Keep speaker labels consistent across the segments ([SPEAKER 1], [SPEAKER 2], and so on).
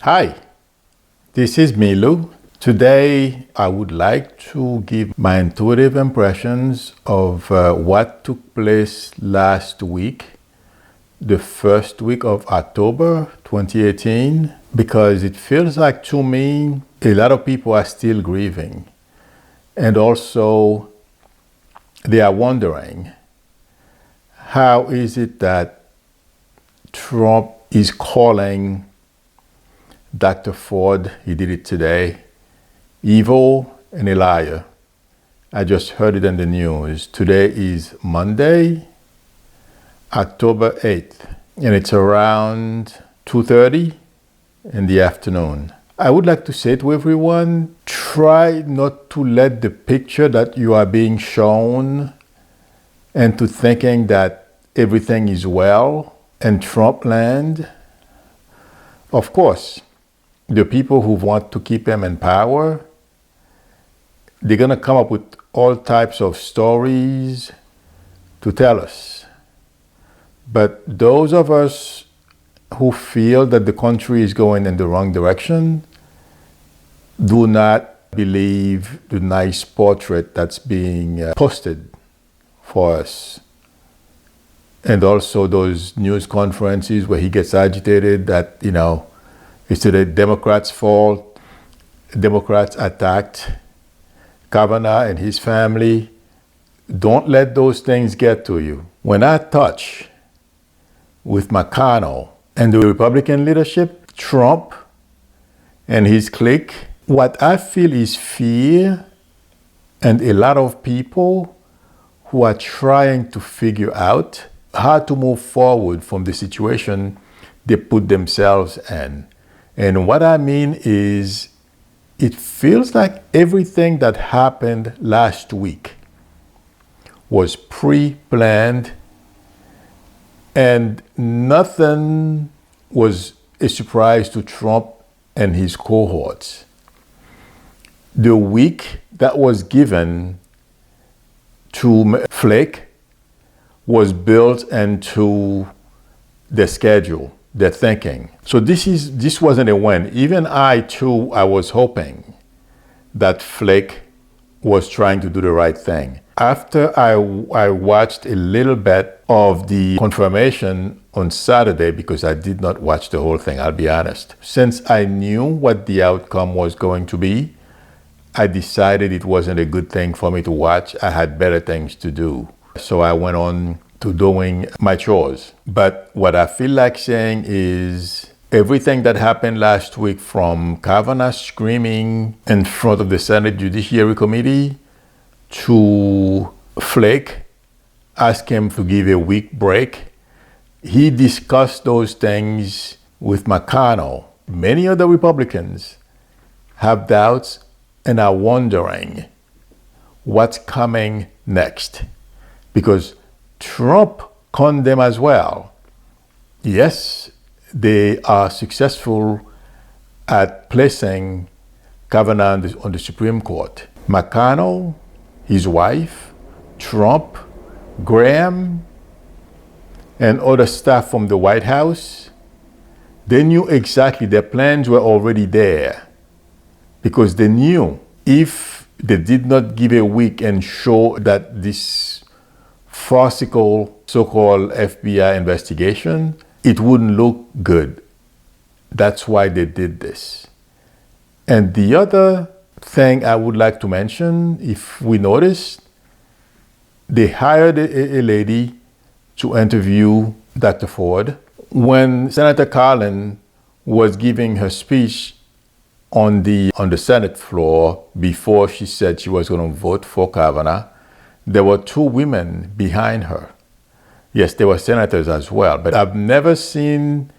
[SPEAKER 1] Hi, this is Milu. Today, I would like to give my intuitive impressions of what took place last week, the first week of October 2018, because it feels like to me, a lot of people are still grieving. And also, they are wondering, how is it that Trump is calling Dr. Ford, he did it today, evil and a liar? I just heard it in the news. Today is Monday, October 8th, and it's around 2:30 in the afternoon. I would like to say to everyone, try not to let the picture that you are being shown into thinking that everything is well in Trump land. Of course, the people who want to keep him in power, they're going to come up with all types of stories to tell us. But those of us who feel that the country is going in the wrong direction do not believe the nice portrait that's being posted for us. And also those news conferences where he gets agitated that, it's the Democrats' fault. Democrats attacked Kavanaugh and his family. Don't let those things get to you. When I touch with McConnell and the Republican leadership, Trump and his clique, what I feel is fear, and a lot of people who are trying to figure out how to move forward from the situation they put themselves in. And what I mean is, it feels like everything that happened last week was pre-planned, and nothing was a surprise to Trump and his cohorts. The week that was given to Flake was built into the schedule, their thinking. So this wasn't a win. Even I was hoping that Flake was trying to do the right thing. After I watched a little bit of the confirmation on Saturday, because I did not watch the whole thing, I'll be honest. Since I knew what the outcome was going to be, I decided it wasn't a good thing for me to watch. I had better things to do. So I went on to doing my chores. But what I feel like saying is, everything that happened last week, from Kavanaugh screaming in front of the Senate Judiciary Committee to Flake ask him to give a week break, he discussed those things with McConnell. Many other Republicans have doubts and are wondering what's coming next, because Trump conned them as well. Yes, they are successful at placing Kavanaugh on the Supreme Court. McConnell, his wife, Trump, Graham, and other staff from the White House, they knew exactly, their plans were already there, because they knew if they did not give a week and show that this farcical so-called FBI investigation, it wouldn't look good. That's why they did this. And the other thing I would like to mention, if we noticed, they hired a lady to interview Dr. Ford. When Senator Colin was giving her speech on the Senate floor before she said she was going to vote for Kavanaugh, there were two women behind her. Yes, there were senators as well, but I've never seen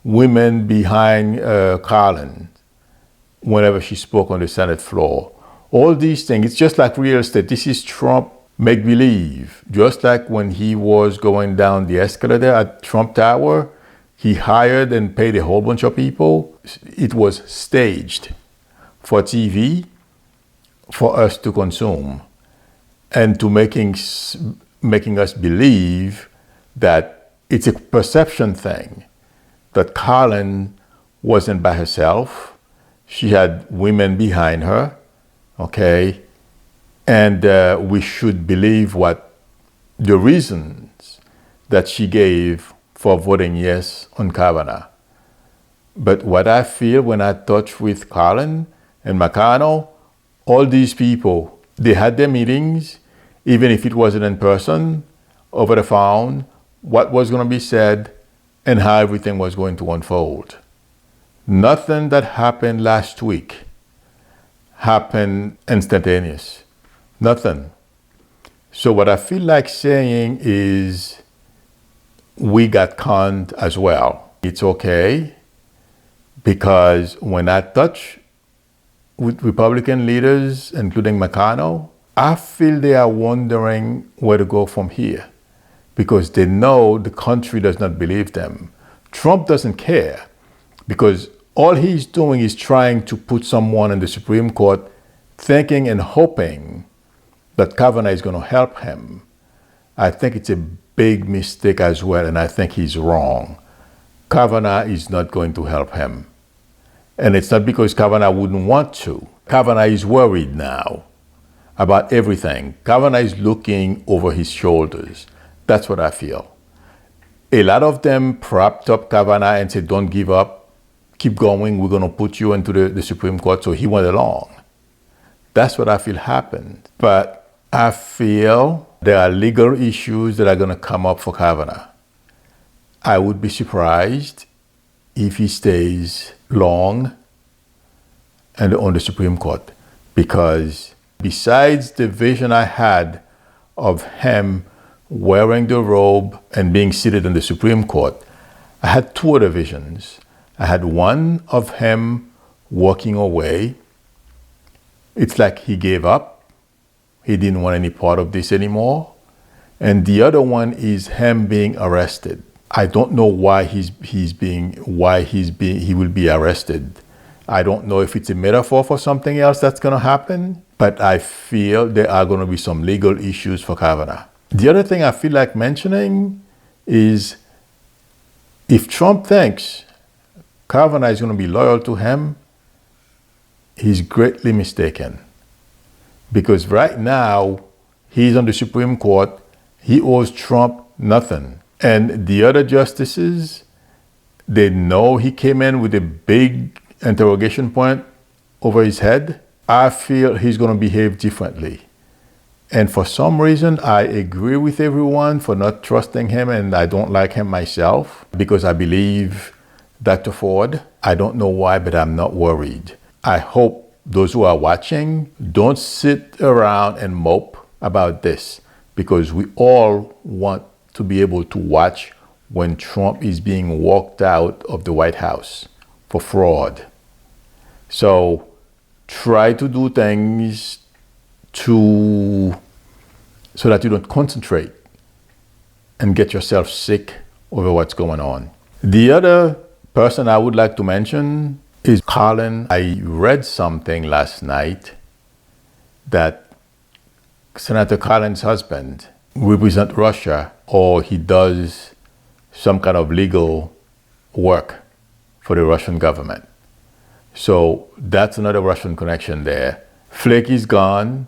[SPEAKER 1] women behind Colin whenever she spoke on the Senate floor. All these things, it's just like real estate. This is Trump make-believe. Just like when he was going down the escalator at Trump Tower, he hired and paid a whole bunch of people. It was staged for TV, for us to consume, and to making us believe that it's a perception thing, that Colin wasn't by herself. She had women behind her, okay? And we should believe what the reasons that she gave for voting yes on Kavanaugh. But what I feel when I touch with Colin and McConnell, all these people, they had their meetings, even if it wasn't in person, over the phone, what was going to be said, and how everything was going to unfold. Nothing that happened last week happened instantaneous. Nothing. So what I feel like saying is we got conned as well. It's okay, because when I touch with Republican leaders, including McConnell, I feel they are wondering where to go from here, because they know the country does not believe them. Trump doesn't care, because all he's doing is trying to put someone in the Supreme Court, thinking and hoping that Kavanaugh is going to help him. I think it's a big mistake as well, and I think he's wrong. Kavanaugh is not going to help him. And it's not because Kavanaugh wouldn't want to. Kavanaugh is worried now about everything. Kavanaugh is looking over his shoulders. That's what I feel. A lot of them propped up Kavanaugh and said, don't give up, keep going, we're going to put you into the Supreme Court. So he went along. That's what I feel happened. But I feel there are legal issues that are going to come up for Kavanaugh. I would be surprised if he stays long and on the Supreme Court, because besides the vision I had of him wearing the robe and being seated in the Supreme Court, I had two other visions. I had one of him walking away. It's like he gave up. He didn't want any part of this anymore. And the other one is him being arrested. I don't know why he will be arrested. I don't know if it's a metaphor for something else that's going to happen, but I feel there are going to be some legal issues for Kavanaugh. The other thing I feel like mentioning is if Trump thinks Kavanaugh is going to be loyal to him, he's greatly mistaken. Because right now, he's on the Supreme Court. He owes Trump nothing. And the other justices, they know he came in with a big interrogation point over his head. I feel he's going to behave differently. And for some reason, I agree with everyone for not trusting him, and I don't like him myself because I believe Dr. Ford. I don't know why, but I'm not worried. I hope those who are watching don't sit around and mope about this, because we all want to be able to watch when Trump is being walked out of the White House for fraud. So try to do things so that you don't concentrate and get yourself sick over what's going on. The other person I would like to mention is Colin. I read something last night that Senator Collins' husband represents Russia, or he does some kind of legal work for the Russian government. So that's another Russian connection there. Flake is gone,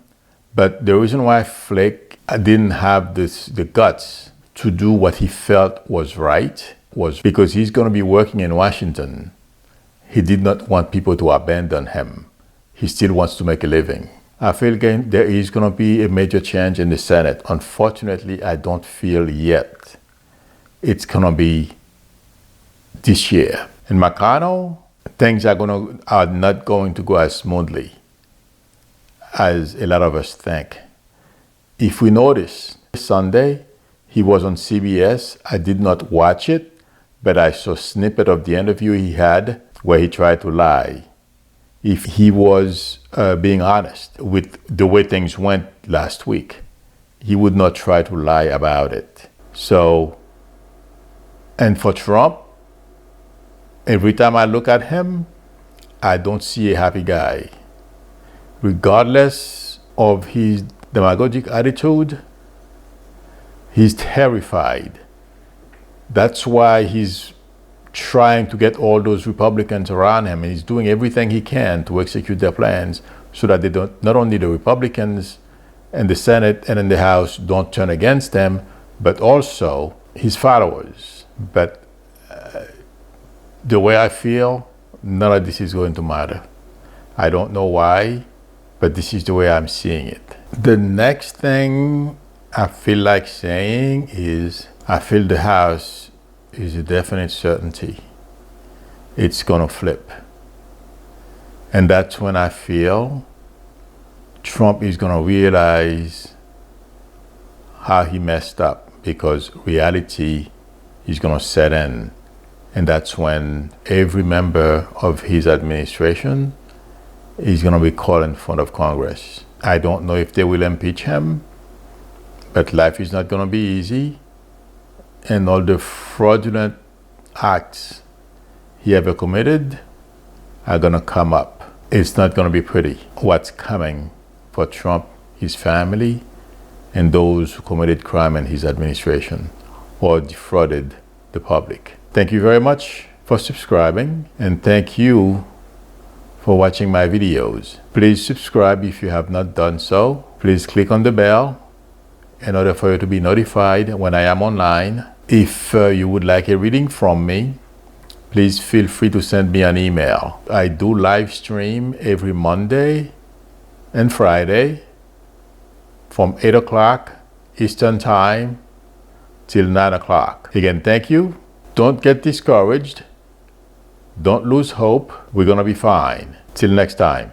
[SPEAKER 1] but the reason why Flake didn't have the guts to do what he felt was right was because he's going to be working in Washington. He did not want people to abandon him. He still wants to make a living. I feel again there is going to be a major change in the Senate. Unfortunately, I don't feel yet it's going to be this year. In McConnell, things are not going to go as smoothly as a lot of us think. If we notice, Sunday, he was on CBS. I did not watch it, but I saw a snippet of the interview he had where he tried to lie. If he was being honest with the way things went last week, he would not try to lie about it. So, and for Trump, every time I look at him, I don't see a happy guy. Regardless of his demagogic attitude, he's terrified. That's why he's trying to get all those Republicans around him, and he's doing everything he can to execute their plans so that they don't, not only the Republicans in the Senate and in the House don't turn against him, but also his followers. But the way I feel, none of this is going to matter. I don't know why, but this is the way I'm seeing it. The next thing I feel like saying is I feel the House is a definite certainty. It's going to flip. And that's when I feel Trump is going to realize how he messed up, because reality is going to set in. And that's when every member of his administration is going to be called in front of Congress. I don't know if they will impeach him, but life is not going to be easy. And all the fraudulent acts he ever committed are going to come up. It's not going to be pretty. What's coming for Trump, his family, and those who committed crime in his administration or defrauded the public. Thank you very much for subscribing, and thank you for watching my videos. Please subscribe if you have not done so. Please click on the bell in order for you to be notified when I am online. If you would like a reading from me, please feel free to send me an email. I do live stream every Monday and Friday from 8 o'clock Eastern Time till 9 o'clock. Again, thank you. Don't get discouraged. Don't lose hope. We're going to be fine. Till next time.